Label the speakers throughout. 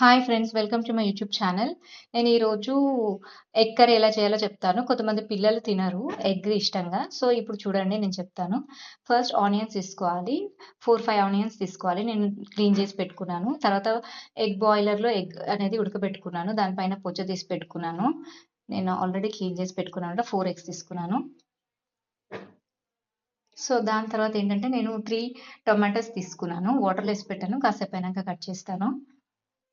Speaker 1: Hi friends. Welcome to my YouTube channel. నేను ఈరోజు egg curry ఎలా చేయాలో చెప్తాను. కొంతమంది పిల్లలు తినరు ఎగ్ ఇష్టంగా. సో, ఇప్పుడు చూడండి నేను చెప్తాను. ఫస్ట్ ఆనియన్స్ తీసుకోవాలి. 4, 5 ఆనియన్స్ తీసుకోవాలి. నేను క్లీన్ చేసి పెట్టుకున్నాను. తర్వాత ఎగ్ బాయిలర్‌లో ఎగ్ అనేది ఉడకబెట్టుకున్నాను. దానిపైన పొచ్చ తీసి పెట్టుకున్నాను. నేను ఆల్రెడీ క్లీన్ చేసి పెట్టుకున్నాను. 4 ఎగ్స్ తీసుకున్నాను. సో, దాని తర్వాత ఏంటంటే నేను 3 టొమాటోస్ తీసుకున్నాను. వాటర్‌లో ఏసి పెట్టాను. కాసేపు అయినాక కట్ చేస్తాను.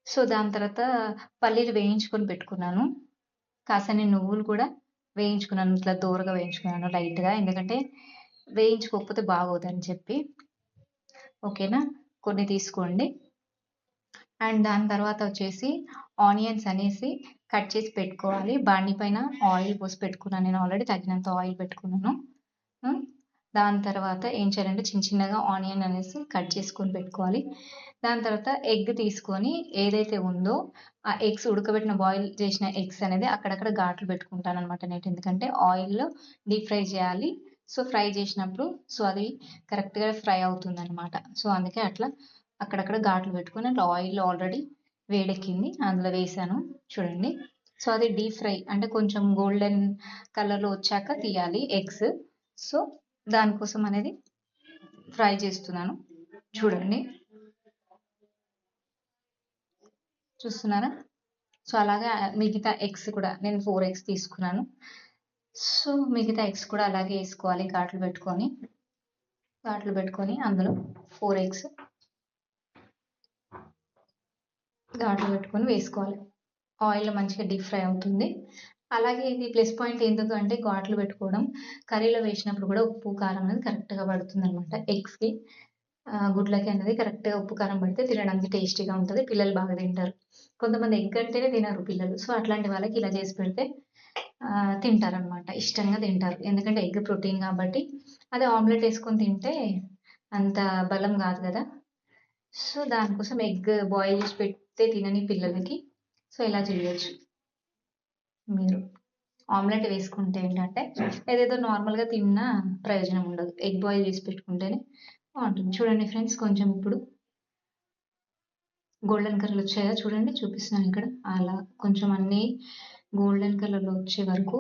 Speaker 1: సో, దాని తర్వాత పల్లీలు వేయించుకొని పెట్టుకున్నాను. కాసన్ని నువ్వులు కూడా వేయించుకున్నాను. ఇట్లా దోరగా వేయించుకున్నాను లైట్‌గా. ఎందుకంటే వేయించుకోకపోతే బాగోదని చెప్పి. ఓకేనా? కొన్ని తీసుకోండి. అండ్ దాని తర్వాత వచ్చేసి ఆనియన్స్ అనేసి కట్ చేసి పెట్టుకోవాలి. బాండీ పైన ఆయిల్ పోసి పెట్టుకున్నాను. నేను ఆల్రెడీ తగినంత ఆయిల్ పెట్టుకున్నాను. హ్మ్. దాని తర్వాత ఏం చేయాలంటే చిన్న చిన్నగా ఆనియన్ అనేసి కట్ చేసుకొని పెట్టుకోవాలి. దాని తర్వాత ఎగ్ తీసుకొని ఏదైతే ఉందో ఆ ఎగ్స్ ఉడకబెట్టిన బాయిల్ చేసిన ఎగ్స్ అనేది అక్కడక్కడ ఘాట్లు పెట్టుకుంటాననమాట నేను. ఎందుకంటే ఆయిల్‌లో డీప్ ఫ్రై చేయాలి. సో, ఫ్రై చేసినప్పుడు అది కరెక్ట్‌గా ఫ్రై అవుతుందనమాట. సో, అందుకే అట్లా అక్కడక్కడ ఘాట్లు పెట్టుకొని అట్లా ఆయిల్ ఆల్రెడీ వేడెక్కింది. అందులో వేశాను చూడండి. సో, అది డీప్ ఫ్రై అంటే కొంచెం గోల్డెన్ కలర్‌లో వచ్చాక తీయాలి ఎగ్స్. సో, దానికోసం అనేది ఫ్రై చేస్తున్నాను. చూడండి. చూస్తున్నారా? సో, అలాగా మిగతా ఎగ్స్ కూడా నేను 4 ఎగ్స్ తీసుకున్నాను. సో, మిగతా ఎగ్స్ కూడా అలాగే ఏసుకోవాలి ఘాట్లు పెట్టుకొని అందులో 4 ఎగ్స్ ఘాట్లు పెట్టుకొని వేసుకోవాలి. ఆయిల్‌లో మంచిగా డీప్ ఫ్రై అవుతుంది. అలాగే ఇది ప్లస్ పాయింట్ ఎందుకు అంటే ఘాట్లు పెట్టుకోవడం. కర్రీలో వేసినప్పుడు కూడా ఉప్పు, కారం అనేది కరెక్ట్‌గా పడుతుందనమాట. ఎగ్స్‌కి గుడ్లకి అనేది కరెక్ట్‌గా ఉప్పు, కారం పడితే తినడానికి టేస్టీగా ఉంటది. పిల్లలు బాగా తింటారు. కొంతమంది ఎగ్ అంటేనే తినరు పిల్లలు. సో, అట్లాంటి వాళ్ళకి ఇలా చేసి పెడితే తింటారనమాట. ఇష్టంగా తింటారు. ఎందుకంటే ఎగ్ ప్రోటీన్ కాబట్టి. అదే ఆమ్లెట్ ఏసుకొని తింటే అంత బలం గాదు గదా! సో, దానికోసం ఎగ్ బాయిల్ చేసి పెడితే తినని పిల్లలకి సో, ఇలా చేయొచ్చు మీరు. ఆమ్లెట్ వేసుకుంటే ఏంటంటే ఏదేదో నార్మల్‌గా తిన్నా ప్రయోజనం ఉండదు. ఎగ్ బాయిల్ చేసి పెట్టుకుంటేనే బావుంటుంది. చూడండి ఫ్రెండ్స్ కొంచెం ఇప్పుడు గోల్డెన్ కలర్ వచ్చాయా చూడండి చూపిస్తున్నాను ఇక్కడ. అలా కొంచెం అన్నీ గోల్డెన్ కలర్‌లో వచ్చే వరకు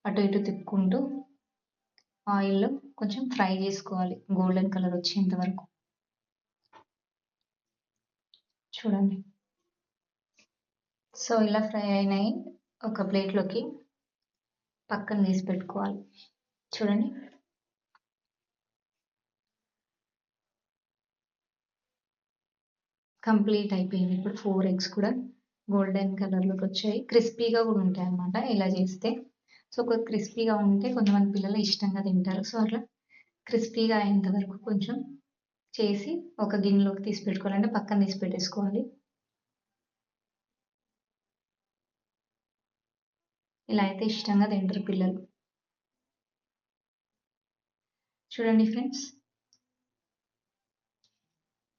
Speaker 1: అటు ఇటు తిప్పుకుంటూ ఆయిల్‌లో కొంచెం ఫ్రై చేసుకోవాలి. గోల్డెన్ కలర్ వచ్చేంత వరకు. చూడండి. సో, ఇలా ఫ్రై అయినాయి. ఒక ప్లేట్‌లోకి పక్కన తీసి పెట్టుకోవాలి. చూడండి. కంప్లీట్ అయిపోయింది. ఇప్పుడు 4 ఎగ్స్ కూడా గోల్డెన్ కలర్‌లోకి వచ్చాయి. క్రిస్పీగా కూడా ఉంటాయన్నమాట ఇలా చేస్తే. సో, క్రిస్పీగా ఉంటే కొంతమంది పిల్లలు ఇష్టంగా తింటారు. సో, అట్లా క్రిస్పీగా అయ్యేంత వరకు కొంచెం చేసి ఒక గిన్నెలోకి తీసి పెట్టుకోవాలి. అంటే పక్కన తీసి పెట్టేసుకోవాలి. ఇలా అయితే ఇష్టంగా తింటారు పిల్లలు. చూడండి ఫ్రెండ్స్.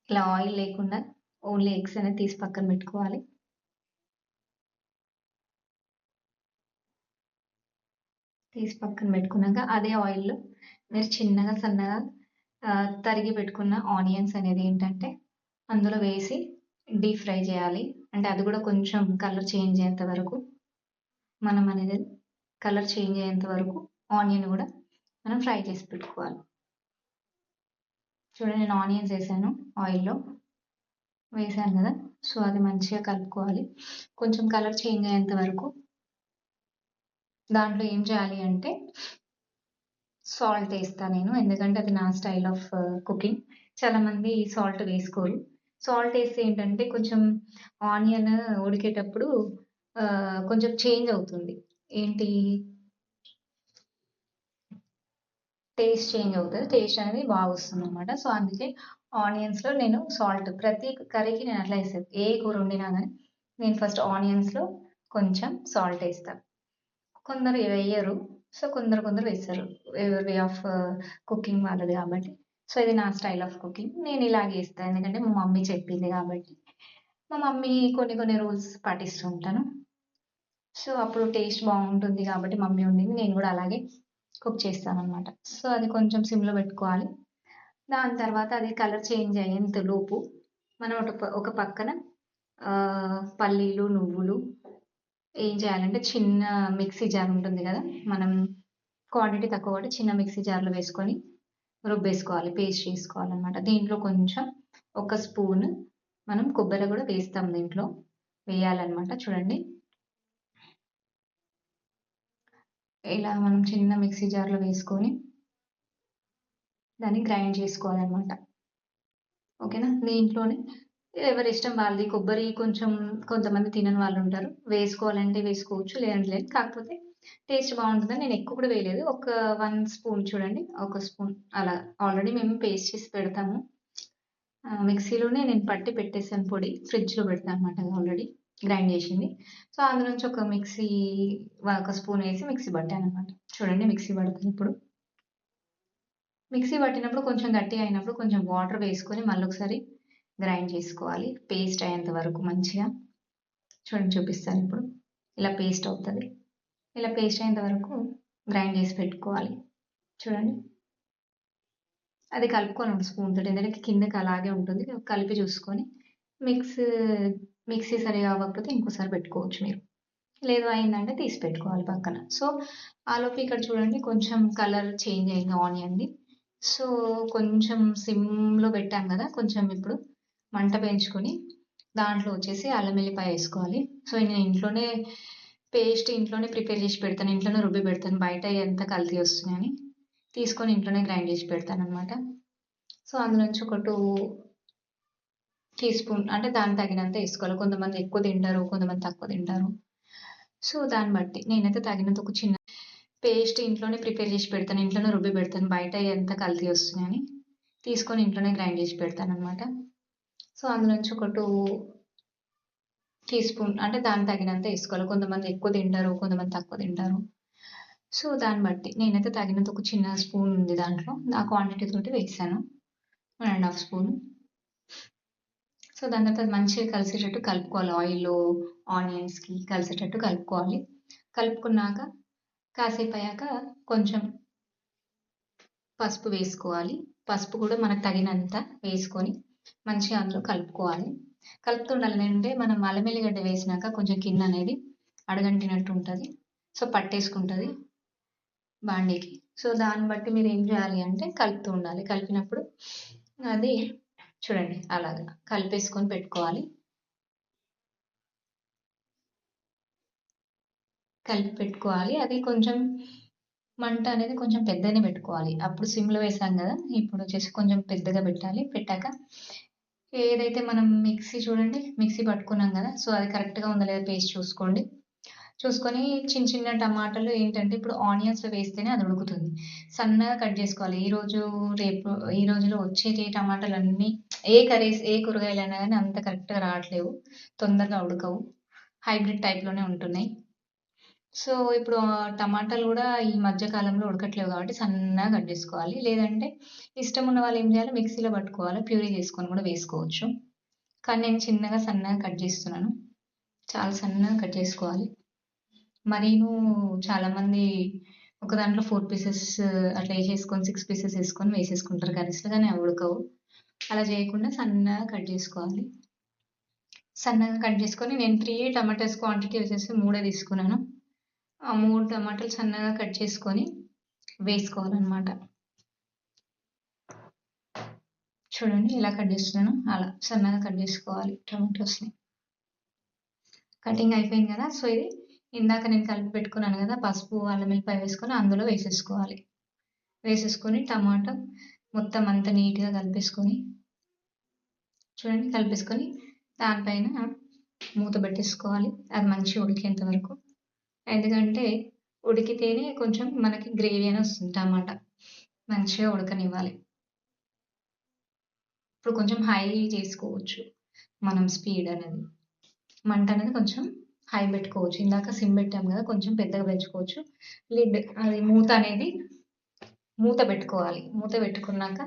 Speaker 1: ఇలా ఆయిల్ లేకుండా ఓన్లీ ఎగ్స్ అనేది తీసి పక్కన పెట్టుకోవాలి. తీసి పక్కన పెట్టుకున్నాక అదే ఆయిల్‌లో మీరు చిన్నగా సన్నగా తరిగి పెట్టుకున్న ఆనియన్స్ అనేది ఏంటంటే అందులో వేసి డీప్ ఫ్రై చేయాలి. అంటే అది కూడా కొంచెం కలర్ చేంజ్ అయ్యేంత వరకు మనం అనేది కలర్ చేంజ్ అయ్యేంత వరకు ఆనియన్ కూడా మనం ఫ్రై చేసి పెట్టుకోవాలి. చూడండి నేను ఆనియన్స్ వేసాను ఆయిల్‌లో. వేసాను కదా! సో, అది మంచిగా కలుపుకోవాలి. కొంచెం కలర్ చేంజ్ అయ్యేంత వరకు దాంట్లో ఏం చేయాలి అంటే సాల్ట్ ఏస్తా నేను. ఎందుకంటే అది నా స్టైల్ ఆఫ్ కుకింగ్. చాలామంది సాల్ట్ వేసుకోరు. సాల్ట్ ఏస్తే ఏంటంటే కొంచెం ఆనియన్ ఉడికేటప్పుడు కొంచెం చేంజ్ అవుతుంది. ఏంటి టేస్ట్ చేంజ్ అవుతది. టేస్ట్ అనేది బాగొస్తుందనమాట. సో, అందుకే ఆనియన్స్‌లో నేను సాల్ట్ ప్రతి కర్రీకి నేను అట్లా ఏసేది. ఏ కూర వండినా గాని నేను ఫస్ట్ ఆనియన్స్‌లో కొంచెం సాల్ట్ ఏస్తా. కొందరు వెయ్యరు. సో, కొందరు వేస్తారు. ఎవరి వే ఆఫ్ కుకింగ్ వాళ్ళది కాబట్టి. సో, ఇది నా స్టైల్ ఆఫ్ కుకింగ్. నేను ఇలాగే ఏస్తా. ఎందుకంటే మా మమ్మీ చెప్పింది కాబట్టి. మా మమ్మీ కొన్ని కొన్ని రూల్స్ పాటిస్తూ ఉంటాను. సో, అప్పుడు టేస్ట్ బావుంటుంది కాబట్టి మమ్మీ వండింది నేను గూడా అలాగే కుక్ చేస్తాననమాట. సో, అది కొంచెం సిమ్‌లో పెట్టుకోవాలి. దాని తర్వాత అది కలర్ చేంజ్ అయ్యేంత లోపు మనం ఒక పక్కన పల్లీలు, నువ్వులు ఏం చేయాలంటే చిన్న మిక్సీ జార్ ఉంటుంది గదా! మనం క్వాంటిటీ తక్కువ కాబట్టి చిన్న మిక్సీ జార్‌లో వేసుకొని రుబ్బేసుకోవాలి. పేస్ట్ చేసుకోవాలనమాట. దీంట్లో కొంచెం ఒక స్పూన్ మనం కొబ్బరి గూడా వేస్తాం దీంట్లో. వేయాలనమాట. చూడండి. ఇలా మనం చిన్న మిక్సీ జార్‌లో వేసుకొని దాన్ని గ్రైండ్ చేసుకోవాలనమాట. ఓకేనా? దీంట్లోనే ఎవరిష్టం వాళ్ళది. కొబ్బరి కొంచెం కొంతమంది తినని వాళ్ళుంటారు. వేసుకోవాలంటే వేసుకోవచ్చు. లేదంటే లేదు. కాకపోతే టేస్ట్ బావుంటుందని నేను ఎక్కువ కూడా వేయలేదు. ఒక 1 స్పూన్ చూడండి. ఒక స్పూన్ అలా ఆల్రెడీ మేము పేస్ట్ చేసి పెడతాము. మిక్సీలోనే నేను పట్టి పెట్టేసాను పొడి. ఫ్రిడ్జ్‌లో పెడతా అనమాట ఆల్రెడీ గ్రైండ్ చేసింది. సో, అందులోంచి ఒక ఒక స్పూన్ వేసి మిక్సీ పట్టాననమాట. చూడండి మిక్సీ పడతాను ఇప్పుడు. మిక్సీ పట్టినప్పుడు కొంచెం గట్టిగా అయినప్పుడు కొంచెం వాటర్ వేసుకొని మళ్ళొకసారి గ్రైండ్ చేసుకోవాలి. పేస్ట్ అయ్యేంత వరకు మంచిగా. చూడండి చూపిస్తాను ఇప్పుడు. ఇలా పేస్ట్ అవుతది. ఇలా పేస్ట్ అయ్యేంత వరకు గ్రైండ్ చేసి పెట్టుకోవాలి. చూడండి. అది కలుపుకోవాలి ఒక స్పూన్ తోటి. ఎందుకంటే కిందకి అలాగే ఉంటుంది. కలిపి చూసుకొని మిక్స్ మిక్సీ సరిగా అవ్వకపోతే ఇంకోసారి పెట్టుకోవచ్చు మీరు. లేదు అయిందంటే తీసి పెట్టుకోవాలి పక్కన. సో, ఆలోపు ఇక్కడ చూడండి కొంచెం కలర్ చేంజ్ అయింది ఆనియన్‌ది. సో, కొంచెం సిమ్‌లో పెట్టాం గదా! కొంచెం ఇప్పుడు మంట పెంచుకొని దాంట్లో వచ్చేసి అల్లం ఎల్లిపాయ ఏసుకోవాలి. సో, నేను ఇంట్లోనే ప్రిపేర్ చేసి పెడతాను. ఇంట్లోనే రుబ్బి పెడతాను. బయట ఎంత కల్తీ వస్తున్నాయని తీసుకొని ఇంట్లోనే గ్రైండ్ చేసి పెడతాననమాట. సో, అందులోంచి ఒక 2 టీ స్పూన్ అంటే దానికి తగినంత ఏసుకోవాలి. కొంతమంది ఎక్కువ తింటారు. కొంతమంది తక్కువ తింటారు. సో, దాన్ని బట్టి నేనైతే తగినంత ఒక చిన్న పేస్ట్ ఇంట్లోనే ప్రిపేర్ చేసి పెడతాను. ఇంట్లోనే రుబ్బి పెడతాను. బయట ఎంత కల్తీ వస్తున్నాయని తీసుకొని ఇంట్లోనే గ్రైండ్ చేసి పెడతాననమాట. సో, అందులోంచి ఒక 2 టీ స్పూన్ అంటే దానికి తగినంత ఏసుకోవాలి. కొంతమంది ఎక్కువ తింటారు. కొంతమంది తక్కువ తింటారు. సో, దాన్ని బట్టి నేనైతే తగినంత ఒక చిన్న స్పూన్ ఉంది దాంట్లో. ఆ క్వాంటిటీ తోటి వేసాను. 1 ½ స్పూన్. సో, దాని తర్వాత అది మంచిగా కలిసేటట్టు కలుపుకోవాలి. ఆయిల్‌లో ఆనియన్స్‌కి కలిసేటట్టు కలుపుకోవాలి. కలుపుకున్నాక కాసేపయ్యాక కొంచెం పసుపు వేసుకోవాలి. పసుపు కూడా మనకు తగినంత వేసుకొని మంచిగా అందులో కలుపుకోవాలి. కలుపుతుండాలి. అంటే మనం అల్లం ఎల్లిగడ్డ వేసినాక కొంచెం కిందనేది అడుగంటినట్టు ఉంటది. సో, పట్టేసుకుంటది బాండీకి. సో, దాన్ని బట్టి మీరేం జేయాలి అంటే కలుపుతూ ఉండాలి. కలిపినప్పుడు అది చూడండి అలాగా కలిపేసుకొని పెట్టుకోవాలి. కలిపి పెట్టుకోవాలి. అది కొంచెం మంట అనేది కొంచెం పెద్దగానే పెట్టుకోవాలి. అప్పుడు సిమ్‌లో వేసాం గదా! ఇప్పుడొచ్చేసి కొంచెం పెద్దగా పెట్టాలి. పెట్టాక ఏదైతే మనం మిక్సీ పట్టుకున్నాం గదా! సో, అది కరెక్ట్‌గా ఉందా లేదా పేస్ట్ చూసుకోండి. చూసుకొని చిన్న చిన్న టమాటాలు ఏంటంటే ఇప్పుడు ఆనియన్స్‌లో వేస్తేనే అది ఉడుకుతుంది. సన్నగా కట్ జేసుకోవాలి. ఈ రోజులో వచ్చేటి టమాటాలన్నీ ఏ కూరగాయలైనా గానీ అంత కరెక్ట్‌గా రావట్లేవు. తొందరగా ఉడకవు. హైబ్రిడ్ టైప్‌లోనే ఉంటున్నాయి. సో, ఇప్పుడు టమాటాలు గూడా ఈ మధ్య కాలంలో ఉడకట్లేవు గాబట్టి సన్నగా కట్ జేసుకోవాలి. లేదంటే ఇష్టమున్న వాళ్ళు ఏం జేయాలి మిక్సీలో పట్టుకోవాలి. ప్యూరీ చేసుకొని గూడా వేసుకోవచ్చు. కానీ నేను సన్నగా కట్ జేస్తున్నాను. చాలా సన్నగా కట్ చేసుకోవాలి. మరీను చాలామంది ఒక దాంట్లో 4 పీసెస్ అట్లా ఏసేసుకొని 6 పీసెస్ ఏసుకొని వేసేసుకుంటారు కర్రీస్‌లో. కానీ అవి ఉడకవు. అలా జేయకుండా సన్నగా కట్ జేసుకోవాలి. సన్నగా కట్ జేసుకొని నేను 3 టమాటాస్ క్వాంటిటీ వచ్చేసి 3 తీసుకున్నాను. ఆ 3 టమాటాలు సన్నగా కట్ చేసుకొని వేసుకోవాలనమాట. చూడండి ఎలా కట్ చేస్తున్నానో అలా సన్నగా కట్ చేసుకోవాలి టమాటోస్‌ని. కటింగ్ అయిపోయింది గదా! సో, ఇది ఇందాక నేను కలిపి పెట్టుకున్నాను గదా! పసుపు, అల్లం ఎల్లిపాయ వేసుకొని అందులో వేసేసుకోవాలి. వేసేసుకొని టమాటా మొత్తం అంతా నీట్‌గా కలిపేసుకొని చూడండి కలిపేసుకొని దానిపైన మూత పెట్టేసుకోవాలి. అది మంచిగా ఉడికేంత వరకు. ఎందుకంటే ఉడికితేనే కొంచెం మనకి గ్రేవీ అని వస్తుంది టమాటా. మంచిగా ఉడకనివ్వాలి. ఇప్పుడు కొంచెం హై చేసుకోవచ్చు మనం స్పీడ్ అనేది. మంట అనేది కొంచెం హై పెట్టుకోవచ్చు. ఇందాక సిమ్ పెట్టాం గదా! కొంచెం పెద్దగా పెంచుకోవచ్చు. అది మూత పెట్టుకోవాలి. మూత పెట్టుకున్నాక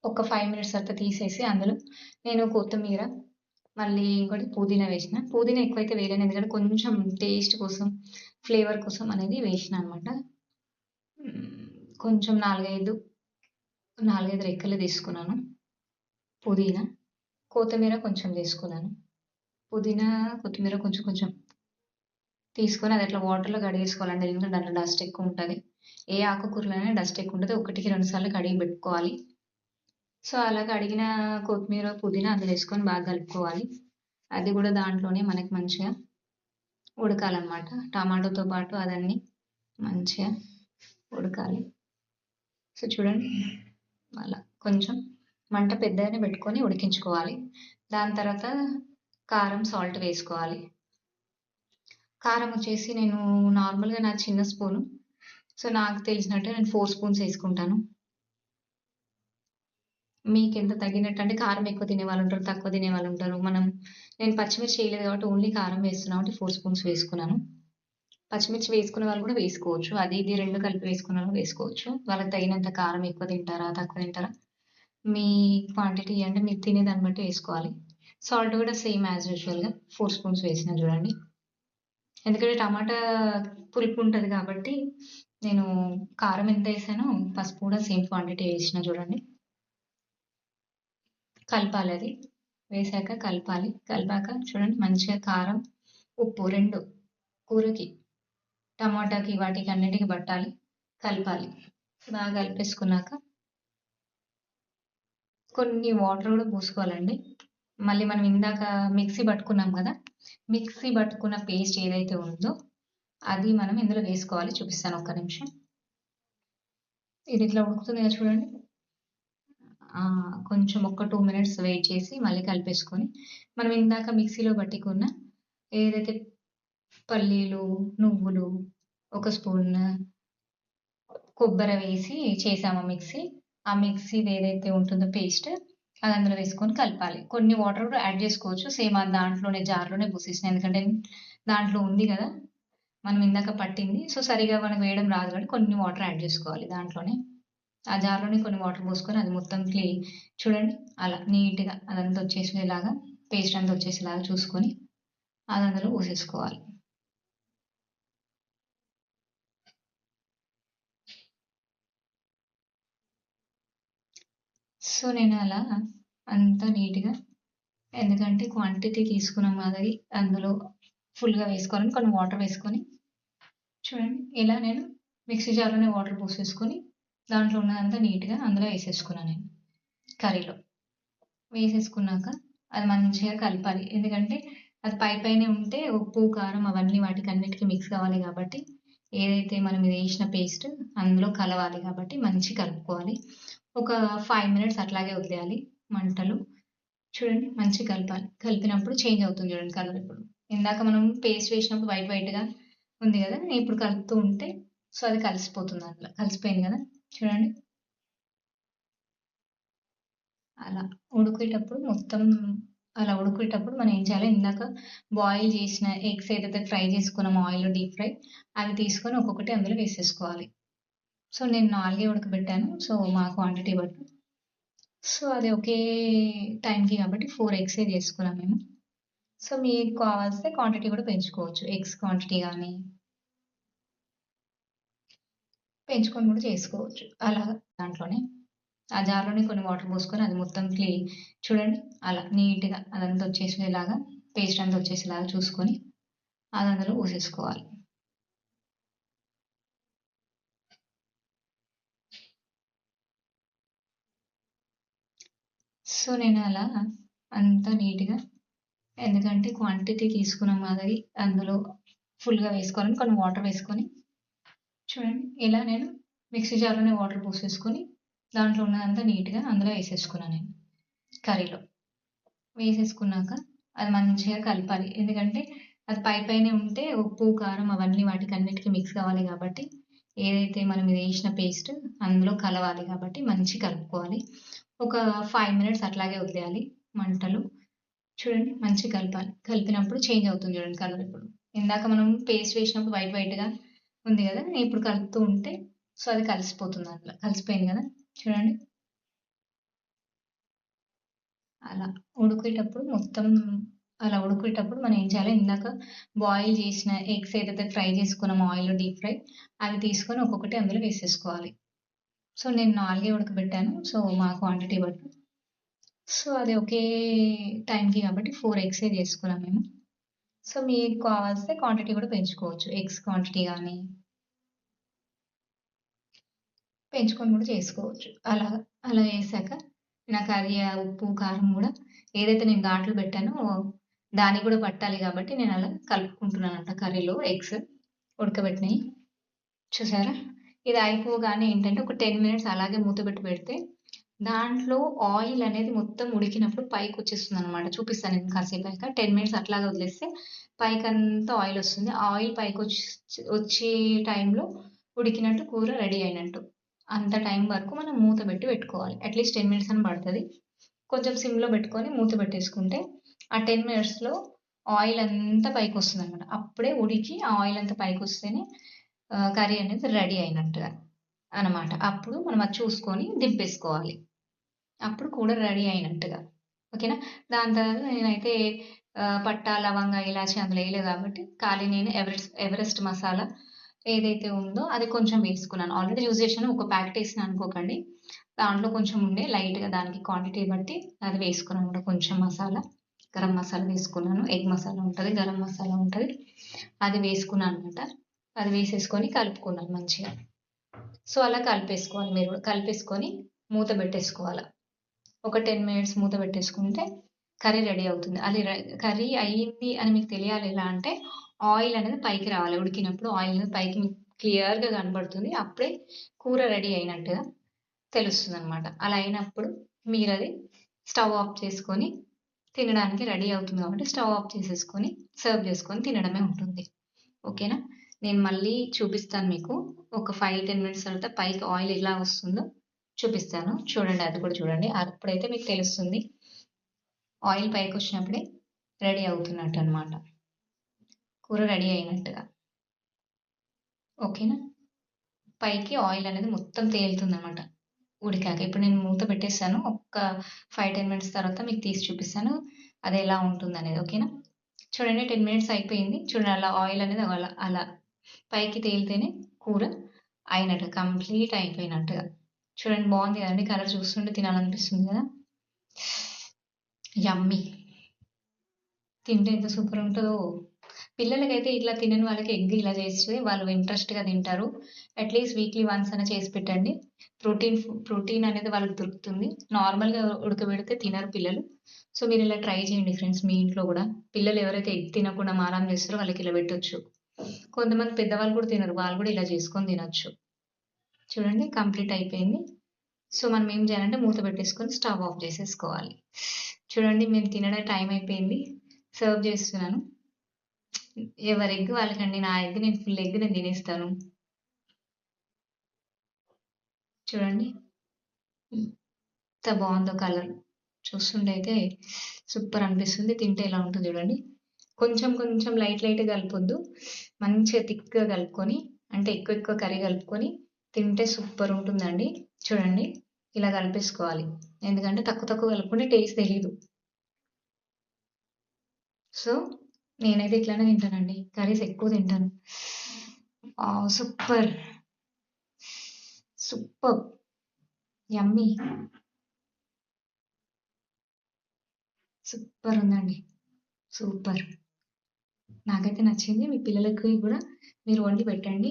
Speaker 1: ఒక 5 మినిట్స్ తర్వాత తీసేసి అందులో నేను కొత్తిమీర, మళ్ళీ ఇంకోటి పుదీనా వేసిన. పుదీనా ఎక్కువైతే వేయలేను. ఎందుకంటే కొంచెం టేస్ట్ కోసం, ఫ్లేవర్ కోసం అనేది వేసినా అనమాట. కొంచెం 4, 5 రెక్కలు తీసుకున్నాను పుదీనా. కొత్తిమీర కొంచెం తీసుకున్నాను. పుదీనా, కొత్తిమీర కొంచెం కొంచెం తీసుకొని అది అట్లా వాటర్‌లో కడిగేసుకోవాలండి. ఎందుకంటే దాంట్లో డస్ట్ ఎక్కువుంటది. ఏ ఆకుకూరలైనా డస్ట్ ఎక్కువుంటది. ఒకటికి 2 సార్లు కడిగి పెట్టుకోవాలి. సో, అలా కడిగిన కొత్తిమీర, పుదీనా అందులో ఏసుకొని బాగా కలుపుకోవాలి. అది గూడా దాంట్లోనే మనకి మంచిగా ఉడకాలనమాట. టమాటోతో పాటు అదన్నీ మంచిగా ఉడకాలి. సో, చూడండి అలా కొంచెం మంట పెద్దగానే పెట్టుకొని ఉడికించుకోవాలి. దాని తర్వాత కారం, సాల్ట్ వేసుకోవాలి. కారం వచ్చేసి నేను నార్మల్‌గా నాది చిన్న స్పూను. సో, నాకు తెలిసినట్టు నేను 4 స్పూన్స్ ఏసుకుంటాను. మీకెంత తగ్గినట్టు అంటే కారం ఎక్కువ తినేవాళ్ళుంటారు, తక్కువ తినేవాళ్ళుంటారు. నేను పచ్చిమిర్చి చేయలేదు కాబట్టి ఓన్లీ కారం వేస్తున్నా కాబట్టి 4 స్పూన్స్ వేసుకున్నాను. పచ్చిమిర్చి వేసుకునే వాళ్ళు కూడా వేసుకోవచ్చు. అది ఇది 2 కలిపి వేసుకున్న వాళ్ళు వేసుకోవచ్చు. వాళ్ళకి తగినంత కారం ఎక్కువ తింటారా? తక్కువ తింటారా? మీ క్వాంటిటీ అంటే మీరు తినే దాన్ని బట్టి వేసుకోవాలి. సాల్ట్ కూడా సేమ్ యాజ్ యూజువల్‌గా 4 స్పూన్స్ వేసినా చూడండి. ఎందుకంటే టమాటా పులుపు ఉంటది కాబట్టి నేను కారం ఎంతేసానో పసుపు కూడా సేమ్ క్వాంటిటీ వేసినా చూడండి. కలపాలది. వేశాక కలపాలి. కలిపాక చూడండి మంచిగా కారం, ఉప్పు 2 కూరకి, టమాటాకి వాటికి అన్నిటికి పట్టాలి. కలపాలి. బాగా కలిపేసుకున్నాక కొన్ని వాటర్ గూడా పోసుకోవాలండి. మళ్ళీ మనం ఇందాక మిక్సీ పట్టుకున్నాం గదా! మిక్సీ పట్టుకున్న పేస్ట్ ఏదైతే ఉందో అది మనం ఇందులో వేసుకోవాలి. చూపిస్తాను ఒక్క నిమిషం. ఇది ఇట్లా ఉడుకుతుంది కదా చూడండి. కొంచెం ఒక 2 మినిట్స్ వెయిట్ చేసి మళ్ళీ కలిపేసుకొని, మనం ఇందాక మిక్సీలో పట్టుకున్న ఏదైతే పల్లీలు, నువ్వులు, ఒక స్పూన్ కొబ్బరి వేసి చేసామో మిక్సీ, ఆ మిక్సీది ఏదైతే ఉంటుందో పేస్ట్ అది అందులో వేసుకొని కలపాలి. కొన్ని వాటర్ కూడా యాడ్ చేసుకోవచ్చు. సేమ్ అది దాంట్లోనే జార్‌లోనే పోసేసిన. ఎందుకంటే దాంట్లో ఉంది గదా! మనం ఇందాక పట్టింది. సో, సరిగ్గా మనకు వేయడం రాదు కాబట్టి కొన్ని వాటర్ యాడ్ చేసుకోవాలి దాంట్లోనే. ఆ జార్‌లోనే కొన్ని వాటర్ పోసుకొని అది మొత్తం చూడండి అలా నీట్‌గా అదంతా వచ్చేసేలాగా పేస్ట్ అంతా వచ్చేసేలాగా చూసుకొని అది అందులో పోసేసుకోవాలి. సో, నేను అలా అంతా నీట్‌గా ఎందుకంటే క్వాంటిటీ తీసుకున్నాం కాబట్టి అందులో ఫుల్‌గా వేసుకోవాలని కొన్ని వాటర్ వేసుకొని చూడండి ఇలా నేను మిక్సీ జార్‌లోనే వాటర్ పోసేసుకొని దాంట్లో ఉన్నదంతా నీట్‌గా అందులో ఏసేసుకున్నా నేను కర్రీలో. వేసేసుకున్నాక అది మంచిగా కలపాలి. ఎందుకంటే అది పైపైనే ఉంటే ఉప్పు, కారం అవన్నీ వాటికన్నిటికి మిక్స్ కావాలి కాబట్టి ఏదైతే మనం ఇది ఏసిన పేస్ట్ అందులో కలవాలి కాబట్టి మంచిగా కలుపుకోవాలి. ఒక 5 మినిట్స్ అట్లాగే వదిలేయాలి మంటలు. చూడండి మంచిగా కలపాలి. కలిపినప్పుడు చేంజ్ అవుతుంది చూడండి కలర్ ఇప్పుడు. ఇందాక మనం పేస్ట్ వేసినప్పుడు వైట్ వైట్‌గా ఉంది గదా! ఇప్పుడు కలుపుతూ ఉంటే సో, అది కలిసిపోతుంది అట్లా. కలిసిపోయింది గదా! చూడండి. అలా ఉడికేటప్పుడు మొత్తం అలా ఉడికేటప్పుడు మనం ఏం చేయాలి ఇందాక బాయిల్ చేసిన ఎగ్స్ ఏదైతే ఫ్రై చేసుకున్నామో ఆయిల్‌లో డీప్ ఫ్రై అవి తీసుకొని ఒక్కొక్కటి అందులో వేసేసుకోవాలి. సో, నేను 4 ఉడకబెట్టాను. సో, మా క్వాంటిటీ బట్టి. సో, అది ఒకే టైంకి కాబట్టి 4 ఎగ్సే చేసుకున్నాం మేము. సో, మీకు కావాల్సితే క్వాంటిటీ కూడా పెంచుకోవచ్చు. ఎగ్స్ క్వాంటిటీ గానీ పెంచుకొని కూడా చేసుకోవచ్చు. అలా దాంట్లోనే ఆ జార్‌లోనే కొన్ని వాటర్ పోసుకొని అది మొత్తం చూడండి అలా నీట్‌గా అదంతా వచ్చేసేలాగా పేస్ట్ అంతా వచ్చేసేలాగా చూసుకొని అది అందులో పోసేసుకోవాలి. సో, నేను అలా అంతా నీట్‌గా ఎందుకంటే క్వాంటిటీ తీసుకున్నాం కాబట్టి అందులో ఫుల్‌గా వేసుకోవాలని కొన్ని వాటర్ వేసుకొని చూడండి ఇలా నేను మిక్సీ జార్‌లోనే వాటర్ పోసేసుకొని దాంట్లో ఉన్నదంతా నీట్‌గా అందులో ఏసేసుకున్నా నేను కర్రీలో. వేసేసుకున్నాక అది మంచిగా కలపాలి. ఎందుకంటే అది పైపైనే ఉంటే ఉప్పు, కారం అవన్నీ వాటికన్నిటికి మిక్స్ కావాలి కాబట్టి ఏదైతే మనం ఇది ఏసిన పేస్ట్ అందులో కలవాలి కాబట్టి మంచిగా కలుపుకోవాలి. ఒక 5 మినిట్స్ అట్లాగే వదిలేయాలి మంటలు. చూడండి మంచిగా కలపాలి. కలిపినప్పుడు చేంజ్ అవుతుంది చూడండి కలర్ ఇప్పుడు. ఇందాక మనం పేస్ట్ వేసినప్పుడు వైట్ వైట్‌గా ఉంది గదా! ఇప్పుడు కలుపుతూ ఉంటే సో, అది కలిసిపోతుంది అట్లా. కలిసిపోయింది గదా! చూడండి. అలా ఉడికేటప్పుడు మొత్తం అలా ఉడికేటప్పుడు మనం ఏం చేయాలి ఇందాక బాయిల్ చేసిన ఎగ్స్ ఏదైతే ఫ్రై చేసుకున్నామో ఆయిల్‌లో డీప్ ఫ్రై అవి తీసుకొని ఒక్కొక్కటి అందులో వేసేసుకోవాలి. సో, నేను 4 ఉడకబెట్టాను. సో, మా క్వాంటిటీ బట్టి. సో, అది ఒకే టైంకి కాబట్టి 4 ఎగ్సే చేసుకున్నాం మేము. సో, మీకు కావాల్సిన క్వాంటిటీ కూడా పెంచుకోవచ్చు. ఎగ్స్ క్వాంటిటీ గానీ, పెంచుకొని కూడా చేసుకోవచ్చు. అలా చేశాక నా కర్రీ ఉప్పు, కారం గూడా ఏదైతే నేను ఘాట్లు పెట్టానో దానికి గూడా పట్టాలి గాబట్టి నేనలా కలుపుకుంటున్నానన్నమాట కర్రీలో ఎగ్స్ ఉడకబెట్టినయి. చూసారా? ఇది అయిపోగానే ఏంటంటే ఒక 10 మినిట్స్ అలాగే మూత పెట్టి పెడితే దాంట్లో ఆయిల్ అనేది మొత్తం ఉడికినప్పుడు పైకొచ్చేస్తుందనమాట. చూపిస్తాను నేను కాసేపయ్యాక. 10 మినిట్స్ అట్లాగే వదిలేస్తే పైకంతా ఆయిలొస్తుంది. ఆ ఆయిల్ వచ్చే టైంలో ఉడికినట్టు కూర రెడీ అయినట్టు. అంత టైం వరకు మనం మూత పెట్టుకోవాలి. అట్‌లీస్ట్ 10 మినిట్స్ అన్నా పడతది. కొంచెం సిమ్‌లో పెట్టుకొని మూత పెట్టేసుకుంటే ఆ 10 మినిట్స్‌లో ఆయిల్ అంతా పైకొస్తుందనమాట. అప్పుడే ఉడికి ఆ ఆయిల్ అంతా పైకొస్తేనే కర్రీ అనేది రెడీ అయినట్టుగా అనమాట. అప్పుడు మనం అది చూసుకొని దింపేసుకోవాలి. అప్పుడు కూర రెడీ అయినట్టుగా. ఓకేనా? దాని తర్వాత నేనైతే పట్టా, లవంగా, ఇలాచి అందులో ఎయలే కాబట్టి ఖాళీ నేను ఎవరెస్ట్ మసాలా ఏదైతే ఉందో అది కొంచెం వేసుకున్నాను. ఆల్రెడీ యూజ్ చేశాను. ఒక ప్యాకెట్ ఏసినా అనుకోకండి. దాంట్లో కొంచెం ఉండే లైట్‌గా దానికి క్వాంటిటీ బట్టి అది వేసుకున్నానన్నమాట. కొంచెం మసాలా, గరం మసాలా వేసుకున్నాను. ఎగ్ మసాలా ఉంటది. గరం మసాలా ఉంటది. అది వేసుకున్నానన్నమాట. అది వేసేసుకొని కలుపుకున్నాను మంచిగా. సో, అలా కలిపేసుకోవాలి మీరు గూడా. కలిపేసుకొని మూత పెట్టేసుకోవాల. ఒక 10 మినిట్స్ మూత పెట్టేసుకుంటే కర్రీ రెడీ అవుతుంది. అది కర్రీ అయింది అని మీకు తెలియాలి ఎలా అంటే ఆయిల్ అనేది పైకి రావాలి. ఉడికినప్పుడు ఆయిల్ అనేది పైకి మీకు క్లియర్‌గా కనపడుతుంది. అప్పుడే కూర రెడీ అయినట్టుగా తెలుస్తుందనమాట. అలా అయినప్పుడు మీరది స్టవ్ ఆఫ్ చేసుకొని తినడానికి రెడీ అవుతుంది కాబట్టి స్టవ్ ఆఫ్ చేసేసుకొని సర్వ్ చేసుకొని తినడమే ఉంటుంది. ఓకేనా? నేను మళ్ళీ చూపిస్తాను మీకు. ఒక 5, 10 మినిట్స్ తర్వాత పైకి ఆయిల్ ఎలా వస్తుందో చూపిస్తాను. చూడండి అది కూడా చూడండి. అప్పుడైతే మీకు తెలుస్తుంది. ఆయిల్ పైకొచ్చినప్పుడే రెడీ అవుతున్నట్టనమాట. కూర రెడీ అయినట్టుగా. ఓకేనా? పైకి ఆయిల్ అనేది మొత్తం తేలుతుందనమాట ఉడికాక. ఇప్పుడు నేను మూత పెట్టేసాను. ఒక్క 5, 10 మినిట్స్ తర్వాత మీకు తీసి చూపిస్తాను. అదెలా ఉంటుందనేది. ఓకేనా? చూడండి 10 మినిట్స్ అయిపోయింది. చూడండి అలా ఆయిల్ అనేది అలా పైకి తేలితేనే కూర అయినట్టు. కంప్లీట్ అయిపోయినట్టుగా. చూడండి బావుంది కదండీ! కలర్ చూస్తుంటే తినాలనిపిస్తుంది గదా! యమ్మీ. తింటే ఎంత సూపరుంటదో. పిల్లలకైతే ఇట్లా తినని వాళ్ళకి ఎగ్ ఇలా చేస్తే వాళ్ళు ఇంట్రెస్ట్‌గా తింటారు. అట్‌లీస్ట్ వీక్లీ వన్స్ అన్నా చేసి పెట్టండి. ప్రోటీన్ అనేది వాళ్ళకి దొరుకుతుంది. నార్మల్‌గా ఉడకబెడితే తినరు పిల్లలు. సో, మీరిలా ట్రై చేయండి ఫ్రెండ్స్ మీ ఇంట్లో గూడా. పిల్లలు ఎవరైతే ఎగ్ తినకుండా మారం చేస్తారో వాళ్ళకిలా పెట్టొచ్చు. కొంతమంది పెద్దవాళ్ళు కూడా తినరు. వాళ్ళు కూడా ఇలా చేసుకొని తినొచ్చు. చూడండి కంప్లీట్ అయిపోయింది. సో, మనం ఏం చేయాలంటే మూత పెట్టేసుకొని స్టవ్ ఆఫ్ చేసేసుకోవాలి. చూడండి మేము తినడం టైం అయిపోయింది. సర్వ్ చేస్తున్నాను. ఎవరి ఎగ్ వాళ్ళకండి. నా ఎగ్ నేను ఫుల్ ఎగ్ నేను తినేస్తాను. చూడండి. ఎంత బావుందో కలర్. చూస్తుంటే అయితే సూపర్ అనిపిస్తుంది. తింటే ఎలా ఉంటదో చూడండి. కొంచెం కొంచెం లైట్‌గా కలపొద్దు. మంచిగా థిక్‌గా కలుపుకొని అంటే ఎక్కువ కర్రీ కలుపుకొని తింటే సూపర్ ఉంటుందండి. చూడండి ఇలా కలిపేసుకోవాలి. ఎందుకంటే తక్కువ కలుపుకుంటే టేస్ట్ తెలీదు. సో, నేనైతే ఇట్లనే తింటానండి. కర్రీస్ ఎక్కువ తింటాను. సూపర్. సూపర్బ్! యమ్మీ. సూపరుందండి. సూపర్. నాకైతే నచ్చింది. మీ పిల్లలకి గూడా మీరు వండి పెట్టండి.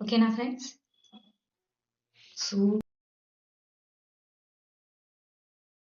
Speaker 1: ఓకేనా ఫ్రెండ్స్? సూ